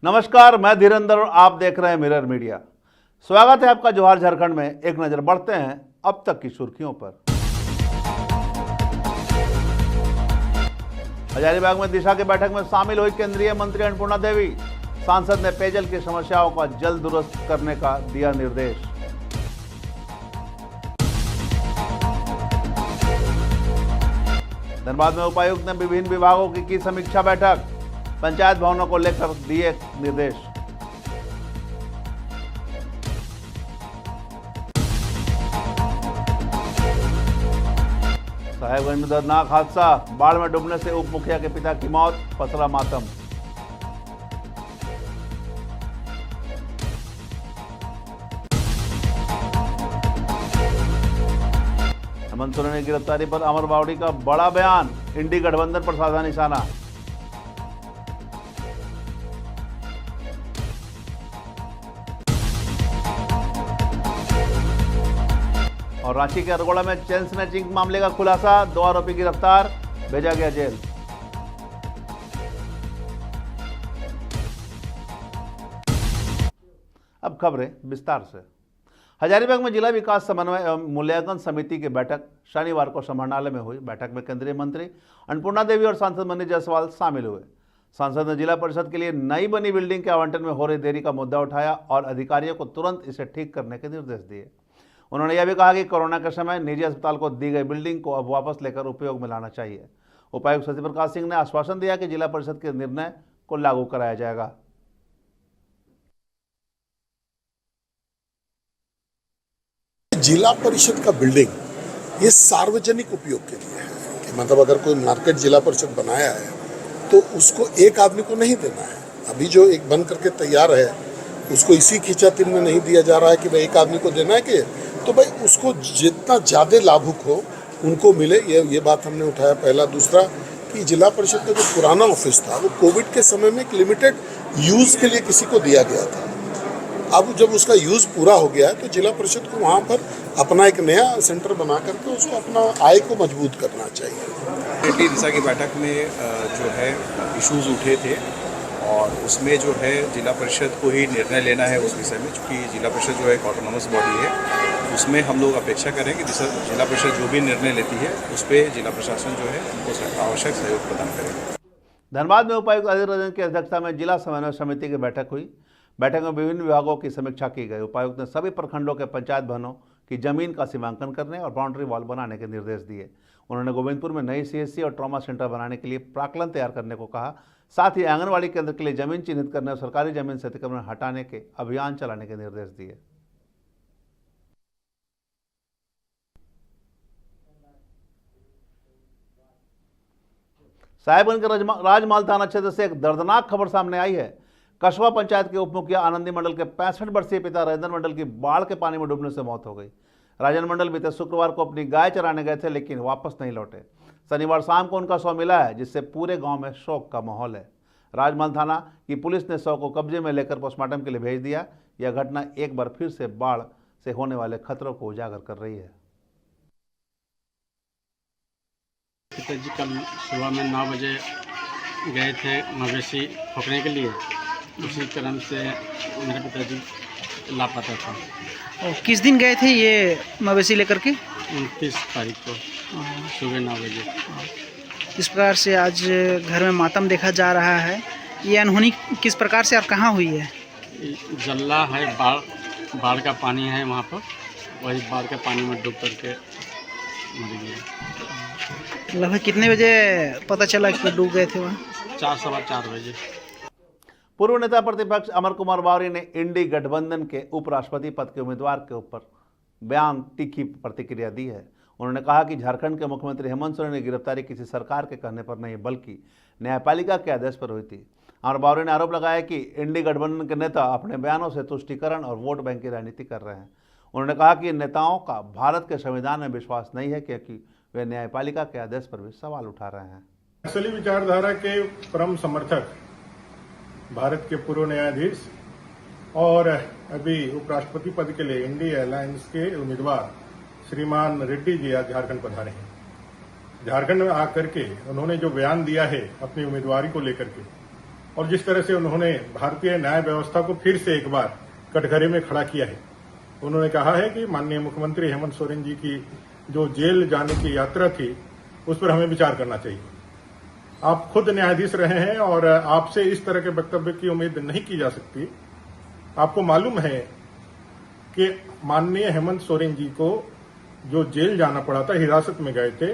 नमस्कार, मैं धीरेंद्र और आप देख रहे हैं मिरर मीडिया। स्वागत है आपका जोहार झारखंड में। एक नजर बढ़ते हैं अब तक की सुर्खियों पर। हजारीबाग में दिशा की बैठक में शामिल हुई केंद्रीय मंत्री अन्नपूर्णा देवी। सांसद ने पेयजल की समस्याओं का जल्द दुरुस्त करने का दिया निर्देश। धनबाद में उपायुक्त ने विभिन्न विभागों की समीक्षा बैठक। पंचायत भवनों को लेकर दिए निर्देश। साहेबगंज में दर्दनाक हादसा, बाढ़ में डूबने से उप मुखिया के पिता की मौत, पसरा मातम। हेमंत सोरेन की गिरफ्तारी पर अमर बावड़ी का बड़ा बयान, इंडी गठबंधन पर साधा निशाना। और रांची के अरगोड़ा में चेन स्नैचिंग मामले का खुलासा, 2 आरोपी गिरफ्तार, भेजा गया जेल। अब खबरें विस्तार से। हजारीबाग में जिला विकास समन्वय एवं मूल्यांकन समिति की बैठक शनिवार को समाहरणालय में हुई। बैठक में केंद्रीय मंत्री अन्नपूर्णा देवी और सांसद मनीष जायसवाल शामिल हुए। सांसद ने जिला परिषद के लिए नई बनी बिल्डिंग के आवंटन में हो रही देरी का मुद्दा उठाया और अधिकारियों को तुरंत इसे ठीक करने के निर्देश दिए। उन्होंने यह भी कहा कि कोरोना के समय निजी अस्पताल को दी गई बिल्डिंग को अब वापस लेकर उपयोग में लाना चाहिए। उपायुक्त सत्य प्रकाश सिंह ने आश्वासन दिया कि जिला परिषद के निर्णय को लागू कराया जाएगा। जिला परिषद का बिल्डिंग ये सार्वजनिक उपयोग के लिए है कि मतलब अगर कोई मार्केट जिला परिषद बनाया है तो उसको एक आदमी को नहीं देना है। अभी जो एक बन करके तैयार है उसको इसी खींचातान में नहीं दिया जा रहा है कि भाई एक आदमी को देना है कि तो भाई उसको जितना ज़्यादा लाभुक हो उनको मिले, ये बात हमने उठाया। पहला। दूसरा कि जिला परिषद का जो पुराना ऑफिस था वो कोविड के समय में एक लिमिटेड यूज़ के लिए किसी को दिया गया था। अब जब उसका यूज़ पूरा हो गया है तो जिला परिषद को वहाँ पर अपना एक नया सेंटर बना करके उसको अपना आय को मजबूत करना चाहिए। दिशा की बैठक में जो है इश्यूज उठे थे और उसमें जो है जिला परिषद को ही निर्णय लेना है उस विषय में, चूँकि जिला परिषद जो है एक ऑटोनॉमस बॉडी है। उसमें हम लोग अपेक्षा करें कि जिला परिषद जो भी निर्णय लेती है उस पर जिला प्रशासन जो है उनको आवश्यक सहयोग प्रदान करेगा। धनबाद में उपायुक्त अजय रंजन की अध्यक्षता में जिला समन्वय समिति की बैठक हुई। बैठक में विभिन्न विभागों की समीक्षा की गई। उपायुक्त ने सभी प्रखंडों के पंचायत भवनों की जमीन का सीमांकन करने और बाउंड्री वॉल बनाने के निर्देश दिए। उन्होंने गोविंदपुर में नई CSC और ट्रॉमा सेंटर बनाने के लिए प्राक्कलन तैयार करने को कहा। साथ ही आंगनबाड़ी केंद्र के लिए जमीन चिन्हित करने और सरकारी जमीन से अतिक्रमण हटाने के अभियान चलाने के निर्देश दिए। साहेबगंज के राजमहल थाना क्षेत्र से एक दर्दनाक खबर सामने आई है। कस्बा पंचायत के उप मुखिया आनंदी मंडल के 65 वर्षीय पिता राजेंद्र मंडल की बाढ़ के पानी में डूबने से मौत हो गई। राजेंद्र मंडल बीते शुक्रवार को अपनी गाय चराने गए थे लेकिन वापस नहीं लौटे। शनिवार शाम को उनका शव मिला है, जिससे पूरे गांव में शोक का माहौल है। राजमहल थाना की पुलिस ने शव को कब्जे में लेकर पोस्टमार्टम के लिए भेज दिया। यह घटना एक बार फिर से बाढ़ से होने वाले खतरों को उजागर कर रही है। पिताजी कल सुबह में 9 बजे गए थे मवेशी पकड़ने के लिए। उसी क्रम से मेरे पिताजी लापता था। और किस दिन गए थे ये मवेशी लेकर के? 29 तारीख को सुबह 9 बजे। इस प्रकार से आज घर में मातम देखा जा रहा है। ये अनहोनी किस प्रकार से और कहाँ हुई है? जल्ला है, बाढ़ का पानी है वहाँ पर, वही बाढ़ के पानी में डूब करके मर गया। लगभग कितने बजे पता चला कि डूब गए थे वहाँ? 4 सवा 4 बजे। पूर्व नेता प्रतिपक्ष अमर कुमार बावरी ने इंडी गठबंधन के उपराष्ट्रपति पद के उम्मीदवार के ऊपर बयान तीखी प्रतिक्रिया दी है। उन्होंने कहा कि झारखंड के मुख्यमंत्री हेमंत सोरेन की गिरफ्तारी किसी सरकार के कहने पर नहीं बल्कि न्यायपालिका के आदेश पर हुई थी। अमर बावरी ने आरोप लगाया कि इंडी गठबंधन के नेता अपने बयानों से तुष्टीकरण और वोट बैंक की राजनीति कर रहे हैं। उन्होंने कहा कि इन नेताओं का भारत के संविधान में विश्वास नहीं है क्योंकि वे न्यायपालिका के आदेश पर भी सवाल उठा रहे हैं। नक्सली विचारधारा के परम समर्थक भारत के पूर्व न्यायाधीश और अभी उपराष्ट्रपति पद के लिए इंडी अलायंस के उम्मीदवार श्रीमान रेड्डी जी आज झारखंड पधारे हैं। झारखंड में आकर के उन्होंने जो बयान दिया है अपनी उम्मीदवारी को लेकर के, और जिस तरह से उन्होंने भारतीय न्याय व्यवस्था को फिर से एक बार कटघरे में खड़ा किया है। उन्होंने कहा है कि माननीय मुख्यमंत्री हेमंत सोरेन जी की जो जेल जाने की यात्रा थी उस पर हमें विचार करना चाहिए। आप खुद न्यायाधीश रहे हैं और आपसे इस तरह के वक्तव्य की उम्मीद नहीं की जा सकती। आपको मालूम है कि माननीय हेमंत सोरेन जी को जो जेल जाना पड़ा था, हिरासत में गए थे,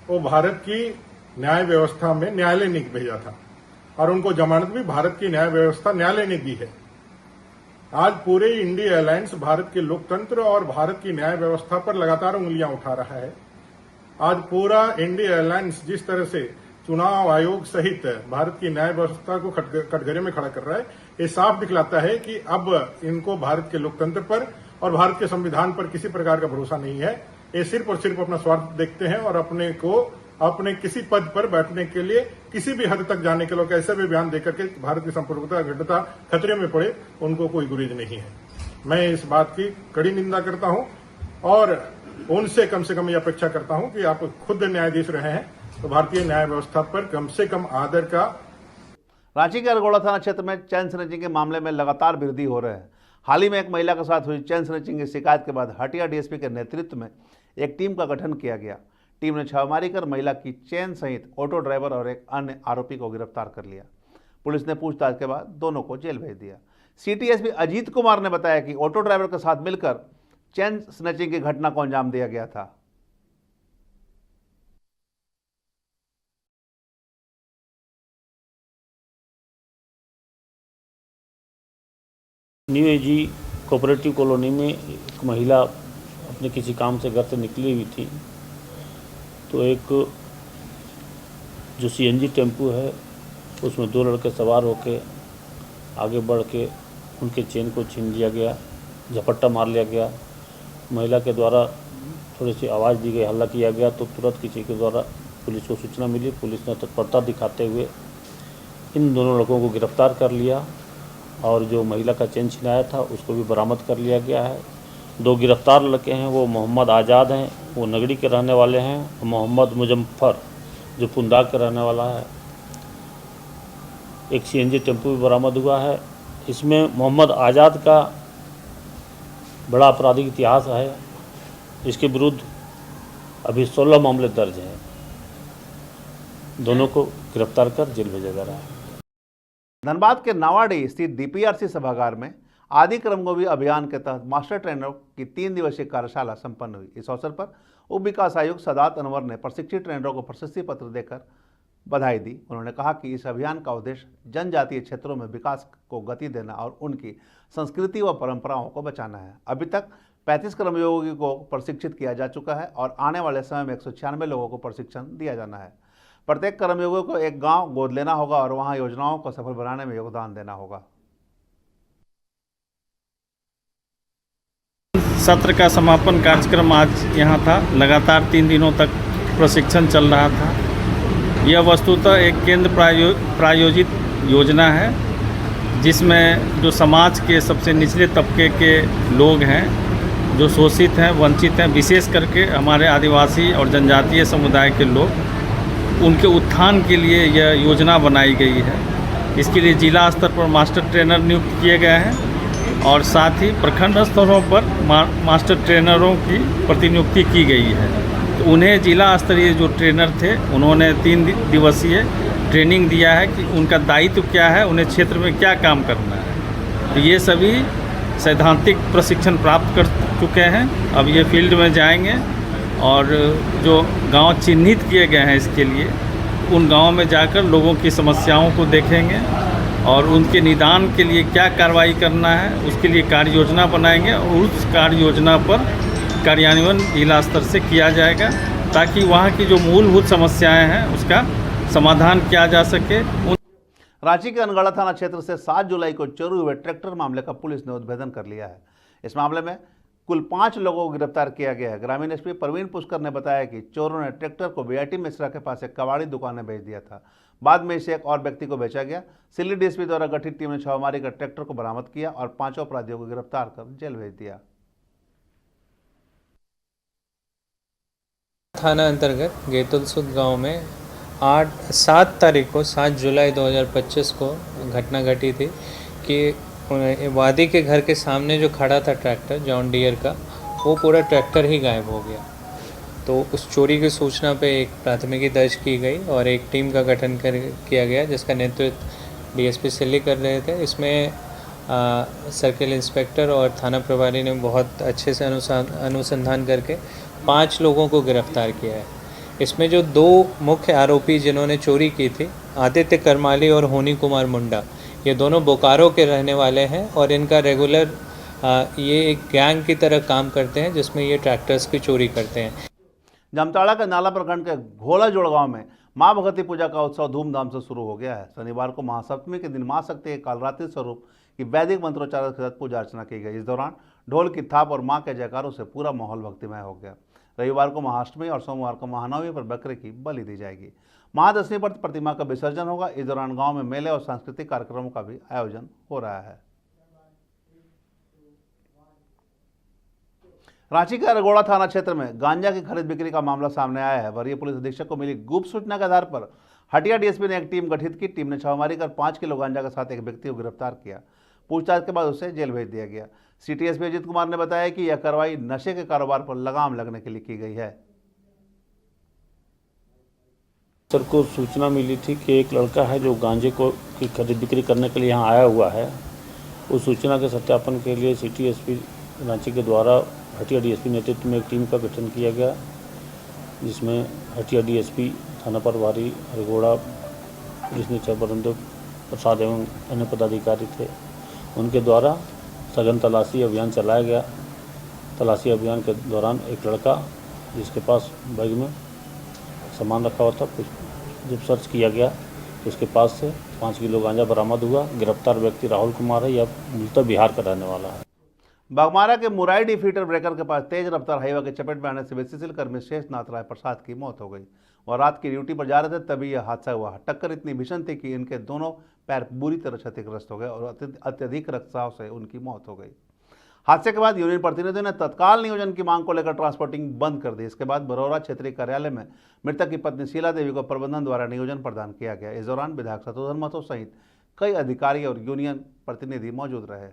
वो भारत की न्याय व्यवस्था में न्यायालय ने भेजा था और उनको जमानत भी भारत की न्याय व्यवस्था न्यायालय ने दी है। आज पूरे इंडिया अलायंस भारत के लोकतंत्र और भारत की न्याय व्यवस्था पर लगातार उंगलियां उठा रहा है। आज पूरा इंडिया अलायंस जिस तरह से चुनाव आयोग सहित भारत की न्याय व्यवस्था को कटघरे में खड़ा कर रहा है, ये साफ दिखलाता है कि अब इनको भारत के लोकतंत्र पर और भारत के संविधान पर किसी प्रकार का भरोसा नहीं है। ये सिर्फ और सिर्फ अपना स्वार्थ देखते हैं और अपने किसी पद पर बैठने के लिए किसी भी हद तक जाने के लोग ऐसे भी बयान देकर के भारत की संप्रभुता अखंडता खतरे में पड़े, उनको कोई गुरेज नहीं है। मैं इस बात की कड़ी निंदा करता हूं और उनसे कम से कम ये अपेक्षा करता हूं कि आप खुद न्यायाधीश रहे हैं तो भारतीय न्याय व्यवस्था पर कम से कम आदर का। रांची के अरगोड़ा थाना क्षेत्र में चैन स्नैचिंग के मामले में लगातार वृद्धि हो रहे हैं। हाल ही में एक महिला के साथ हुई चैन स्नैचिंग की शिकायत के बाद हटिया डीएसपी के नेतृत्व में एक टीम का गठन किया गया। टीम ने छापेमारी कर महिला की चेन सहित ऑटो ड्राइवर और एक अन्य आरोपी को गिरफ्तार कर लिया। पुलिस ने पूछताछ के बाद दोनों को जेल भेज दिया। सिटी एसपी अजीत कुमार ने बताया कि ऑटो ड्राइवर के साथ मिलकर चेन स्नैचिंग की घटना को अंजाम दिया गया था। न्यू एजी कोऑपरेटिव कॉलोनी में एक महिला अपने किसी काम से घर से निकली हुई थी, तो एक जो सीएनजी टेम्पू है उसमें दो लड़के सवार होकर आगे बढ़ के उनके चेन को छीन लिया गया, झपट्टा मार लिया गया। महिला के द्वारा थोड़ी सी आवाज़ दी गई, हल्ला किया गया, तो तुरंत किसी के द्वारा पुलिस को सूचना मिली। पुलिस ने तत्परता दिखाते हुए इन दोनों लड़कों को गिरफ्तार कर लिया और जो महिला का चेन छिनाया था उसको भी बरामद कर लिया गया है। दो गिरफ्तार लड़के हैं वो मोहम्मद आज़ाद हैं, वो नगड़ी के रहने वाले हैं, और मोहम्मद मुजफ्फर जो पुंदाग का रहने वाला है। एक सीएनजी टेम्पू भी बरामद हुआ है। इसमें मोहम्मद आज़ाद का बड़ा आपराधिक इतिहास है। इसके विरुद्ध अभी 16 मामले दर्ज हैं। दोनों को गिरफ्तार कर जेल भेजा जा रहा है। धनबाद के नावाडी स्थित डीपीआरसी सभागार में आदि क्रमगोभी अभियान के तहत मास्टर ट्रेनरों की 3 दिवसीय कार्यशाला संपन्न हुई। इस अवसर पर उप विकास आयुक्त सदात अनवर ने प्रशिक्षित ट्रेनरों को प्रशस्ति पत्र देकर बधाई दी। उन्होंने कहा कि इस अभियान का उद्देश्य जनजातीय क्षेत्रों में विकास को गति देना और उनकी संस्कृति व परंपराओं को बचाना है। अभी तक 35 कर्मयोगी को प्रशिक्षित किया जा चुका है और आने वाले समय में 196 लोगों को प्रशिक्षण दिया जाना है। प्रत्येक कर्मयोगी को एक गांव गोद लेना होगा और वहां योजनाओं को सफल बनाने में योगदान देना होगा। सत्र का समापन कार्यक्रम आज यहाँ था। लगातार 3 दिनों तक प्रशिक्षण चल रहा था। यह वस्तुतः एक केंद्र प्रायोजित योजना है जिसमें जो समाज के सबसे निचले तबके के लोग हैं, जो शोषित हैं, वंचित हैं, विशेष करके हमारे आदिवासी और जनजातीय समुदाय के लोग, उनके उत्थान के लिए यह योजना बनाई गई है। इसके लिए जिला स्तर पर मास्टर ट्रेनर नियुक्त किए गए हैं और साथ ही प्रखंड स्तरों पर मास्टर ट्रेनरों की प्रतिनियुक्ति की गई है। तो उन्हें जिला स्तरीय जो ट्रेनर थे उन्होंने 3 दिवसीय ट्रेनिंग दिया है कि उनका दायित्व क्या है, उन्हें क्षेत्र में क्या काम करना है। तो ये सभी सैद्धांतिक प्रशिक्षण प्राप्त कर चुके हैं। अब ये फील्ड में जाएंगे और जो गांव चिन्हित किए गए हैं इसके लिए, उन गांवों में जाकर लोगों की समस्याओं को देखेंगे और उनके निदान के लिए क्या कार्रवाई करना है उसके लिए कार्य योजना बनाएंगे और उस कार्य योजना पर कार्यान्वयन जिला स्तर से किया जाएगा ताकि वहाँ की जो मूलभूत समस्याएं हैं उसका समाधान किया जा सके। रांची के अनगढ़ा थाना क्षेत्र से 7 जुलाई को चोरी हुए ट्रैक्टर मामले का पुलिस ने उद्भेदन कर लिया है। इस मामले में कुल 5 लोगों को गिरफ्तार किया गया है। ग्रामीण एसपी प्रवीण पुष्कर ने बताया कि चोरों ने ट्रैक्टर को बीआईटी मिश्रा के पास एक कबाड़ी दुकान में बेच दिया था। बाद में इसे एक और व्यक्ति को बेचा गया। सिल्ली डीएसपी द्वारा गठित टीम ने छापेमारी कर ट्रैक्टर को बरामद किया और 5 अपराधियों को गिरफ्तार कर जेल भेज दिया। थाना अंतर्गत गेतुलसुद गांव में 7 जुलाई 2025 को घटना घटी थी कि वादी के घर के सामने जो खड़ा था ट्रैक्टर जॉन डियर का, वो पूरा ट्रैक्टर ही गायब हो गया। तो उस चोरी की सूचना पे एक प्राथमिकी दर्ज की गई और एक टीम का गठन किया गया, जिसका नेतृत्व डीएसपी सिल्ली कर रहे थे। इसमें सर्किल इंस्पेक्टर और थाना प्रभारी ने बहुत अच्छे से अनुसंधान करके 5 लोगों को गिरफ्तार किया है। इसमें जो 2 मुख्य आरोपी जिन्होंने चोरी की थी, आदित्य करमाली और होनी कुमार मुंडा, ये दोनों बोकारो के रहने वाले हैं और इनका रेगुलर ये एक गैंग की तरह काम करते हैं जिसमें ये ट्रैक्टर्स की चोरी करते हैं। जामताड़ा के नाला प्रखंड के घोला जोड़ गांव में मां भगवती पूजा का उत्सव धूमधाम से शुरू हो गया है। शनिवार को महासप्तमी के दिन मां शक्ति के कालरात्रि स्वरूप की वैदिक मंत्रोच्चार के साथ पूजा अर्चना की गई। इस दौरान ढोल की थाप और मां के जयकारों से पूरा माहौल भक्तिमय हो गया। रविवार को महाअष्टमी और सोमवार को महानवमी पर बकरे की बलि दी जाएगी। महादशमी पर प्रतिमा का विसर्जन होगा। इस दौरान गांव में मेले और सांस्कृतिक कार्यक्रमों का भी आयोजन हो रहा है। रांची के अरगोड़ा थाना क्षेत्र में गांजा की खरीद बिक्री का मामला सामने आया है। वरीय पुलिस अधीक्षक को मिली गुप्त सूचना के आधार पर हटिया डीएसपी ने एक टीम गठित की। टीम ने छापेमारी कर 5 किलो गांजा के साथ एक व्यक्ति को गिरफ्तार किया। पूछताछ के बाद उसे जेल भेज दिया गया। सिटी एसपी अजित कुमार ने बताया कि यह कार्रवाई नशे के कारोबार पर लगाम लगने के लिए की गई है। सर को सूचना मिली थी कि एक लड़का है जो गांजे को की खरीद बिक्री करने के लिए यहाँ आया हुआ है। उस सूचना के सत्यापन के लिए सिटी एसपी रांची के द्वारा हटिया डीएसपी नेतृत्व में एक टीम का गठन किया गया, जिसमें हटिया डीएसपी, थाना प्रभारी अरगोड़ा, पुलिस निरीक्षक वरुण प्रसाद एवं अन्य पदाधिकारी थे। उनके द्वारा सघन तलाशी अभियान चलाया गया। तलाशी अभियान के दौरान एक लड़का जिसके पास बैग में सामान रखा हुआ था, जब सर्च किया गया तो उसके पास से 5 किलो गांजा बरामद हुआ। गिरफ्तार व्यक्ति राहुल कुमार है। यह मूलतः बिहार का रहने वाला है। बागमारा के मुराइडी फीटर ब्रेकर के पास तेज रफ्तार हाईवा के चपेट में आने से बीसीसीएल कर्मी शेषनाथ राय प्रसाद की मौत हो गई। वह रात की ड्यूटी पर जा रहे थे, तभी यह हादसा हुआ। टक्कर इतनी भीषण थी कि इनके दोनों पैर बुरी तरह क्षतिग्रस्त हो गए और अत्यधिक रक्तस्राव से उनकी मौत हो गई। हादसे के बाद यूनियन प्रतिनिधियों ने तत्काल नियोजन की मांग को लेकर ट्रांसपोर्टिंग बंद कर दी। इसके बाद बरौरा क्षेत्रीय कार्यालय में मृतक की पत्नी शीला देवी को प्रबंधन द्वारा नियोजन प्रदान किया गया। इस दौरान विधायक शत्रुघ्न महतो सहित कई अधिकारी और यूनियन प्रतिनिधि मौजूद रहे।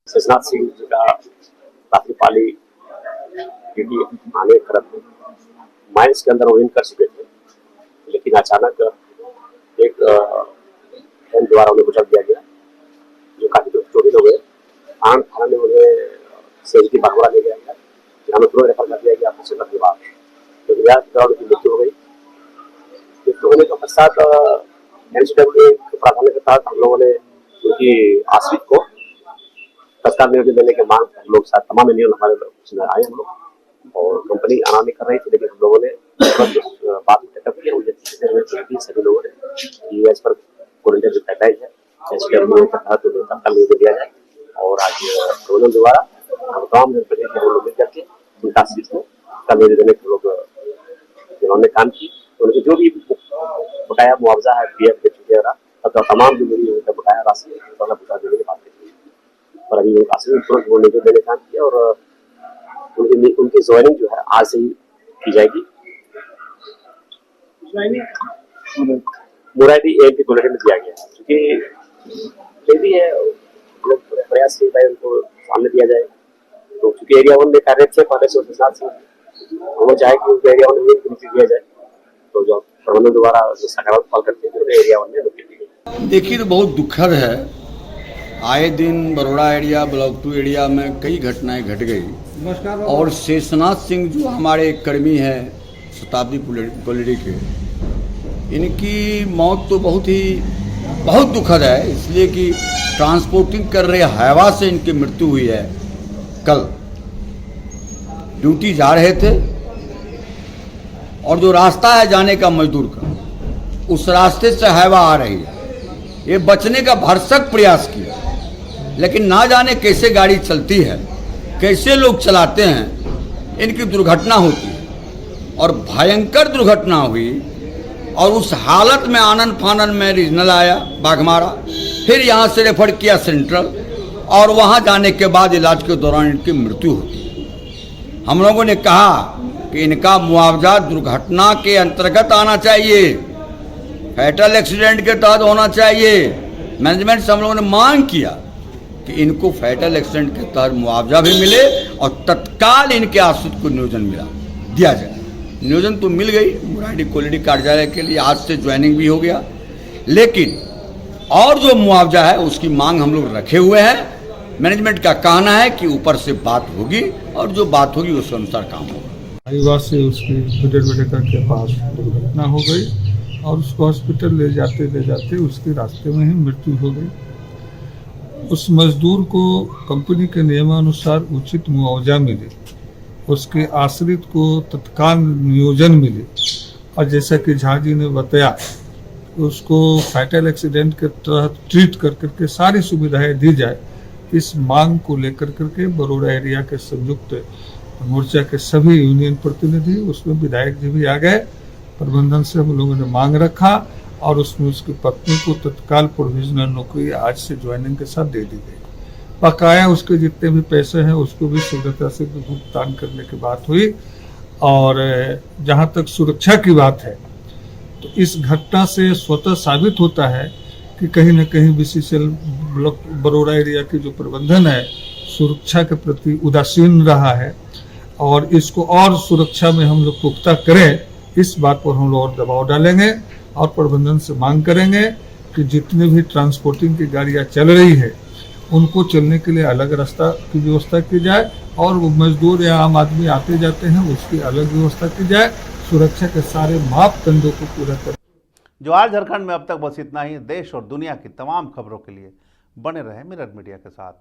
शेषनाथ सिंह जी का रात्रिपाली ड्यूटी आने तरफ माइंस के अंदर वो इन कर चुके थे, लेकिन अचानक एक ट्रेन द्वारा उन्हें गुजर दिया गया, जो काफी चोरी हो गए। थाना में उन्हें सेफ्टी बागवाड़ा ले गया गया, जहाँ में तुरंत रेफर कर दिया गया आपको के बाद। तो इलाज के दौरान उनकी मृत्यु हो गई। मृत्यु होने के पश्चात एनसीडब्ल्यू के प्रावधान के तहत हम लोगों ने उनकी आश्रित को तत्काल नियोजन देने के मांग हम लोग साथ तमाम नियम हमारे उसमें आए हम लोग, और कंपनी आना नहीं कर रही थी, लेकिन हम लोगों ने बात टेकअप किया। सभी लोगों ने एज पर क्वारंटाइन जो पैकेज है एसडब्ल्यू के तहत तत्काल नियोजन दिया जाए। और आज प्रबंधन द्वारा हम तमाम जनप्रतिनिधि के लोग मिल करके उनका आश्रित को तत्काल नियोजन देने के लोग जिन्होंने काम की, तो उनके जो भी बकाया मुआवजा है, पीएफ वगैरह, तमाम जो मेरी बकाया राशि बता देने की बात की। और अभी तुरंत वो नियोजन देने काम किया और उनकी ज्वाइनिंग जो है आज से ही की जाएगी। मुराइडी एमपी बुलेटिन में दिया गया है, क्योंकि जो भी है लोग प्रयास किए भाई उनको सामने दिया जाए। तो चूंकि एरिया 1 में कार्यरत थे पहले से, उसके साथ से वो चाहे कि उनको एरिया 1 में नियुक्ति दिया जाए, तो जो प्रबंधन द्वारा जो सकारात्मक पहल करते हैं तो एरिया 1 में नियुक्ति दी गई। देखिए, तो बहुत दुखद है। आए दिन बरोड़ा एरिया, ब्लॉक 2 एरिया में कई घटनाएं घट गई, और शेषनाथ सिंह जो हमारे कर्मी हैं शताब्दी कोलिडी के, इनकी मौत तो बहुत दुखद है, इसलिए कि ट्रांसपोर्टिंग कर रहे हाईवा से इनकी मृत्यु हुई है। कल ड्यूटी जा रहे थे और जो रास्ता है जाने का मजदूर का, उस रास्ते से हाईवा आ रही है। ये बचने का भरसक प्रयास किया, लेकिन ना जाने कैसे गाड़ी चलती है, कैसे लोग चलाते हैं, इनकी दुर्घटना होती है। और भयंकर दुर्घटना हुई, और उस हालत में आनन फानन में रीजनल आया बाघमारा, फिर यहाँ से रेफर किया सेंट्रल, और वहाँ जाने के बाद इलाज के दौरान इनकी मृत्यु होती है। हम लोगों ने कहा कि इनका मुआवजा दुर्घटना के अंतर्गत आना चाहिए, फैटल एक्सीडेंट के तहत होना चाहिए। मैनेजमेंट से हम लोगों ने मांग किया कि इनको फैटल एक्सीडेंट के तहत मुआवजा भी मिले और तत्काल इनके आश्रित को नियोजन दिया जाए। नियोजन तो मिल गई मुराडी कोलिडी कार्यालय के लिए, आज से ज्वाइनिंग भी हो गया, लेकिन और जो मुआवजा है उसकी मांग हम लोग रखे हुए हैं। मैनेजमेंट का कहना है कि ऊपर से बात होगी और जो बात होगी उसके अनुसार काम होगा। हाईवा से उसकी बेटेका के पास दुर्घटना हो गई और उसको हॉस्पिटल ले जाते उसके रास्ते में ही मृत्यु हो गई। उस मजदूर को कंपनी के नियमानुसार उचित मुआवजा मिले, उसके आश्रित को तत्काल नियोजन मिले और जैसा कि झा जी ने बताया उसको फैटल एक्सीडेंट के तहत ट्रीट कर करके सारी सुविधाएं दी जाए। इस मांग को लेकर करके बरोड़ा एरिया के संयुक्त मोर्चा के सभी यूनियन प्रतिनिधि, उसमें विधायक जी भी आ गए, प्रबंधन से हम लोगों ने मांग रखा और उसमें उसकी पत्नी को तत्काल प्रोविजनल नौकरी आज से ज्वाइनिंग के साथ दे दी गई। बकाया उसके जितने भी पैसे हैं उसको भी शीघ्रता से भुगतान करने की बात हुई। और जहां तक सुरक्षा की बात है तो इस घटना से स्वतः साबित होता है कि कहीं न कहीं बीसीसीएल ब्लॉक बरोड़ा एरिया की जो प्रबंधन है सुरक्षा के प्रति उदासीन रहा है और इसको और सुरक्षा में हम लोग पुख्ता करें, इस बात पर हम लोग और दबाव डालेंगे और प्रबंधन से मांग करेंगे कि जितनी भी ट्रांसपोर्टिंग की गाड़ियां चल रही है उनको चलने के लिए अलग रास्ता की व्यवस्था की जाए और वो मजदूर या आम आदमी आते जाते हैं उसकी अलग व्यवस्था की जाए। सुरक्षा के सारे मापदंडों को पूरा कर। जो आज झारखंड में अब तक बस इतना ही। देश और दुनिया की तमाम खबरों के लिए बने रहे मिरर मीडिया के साथ।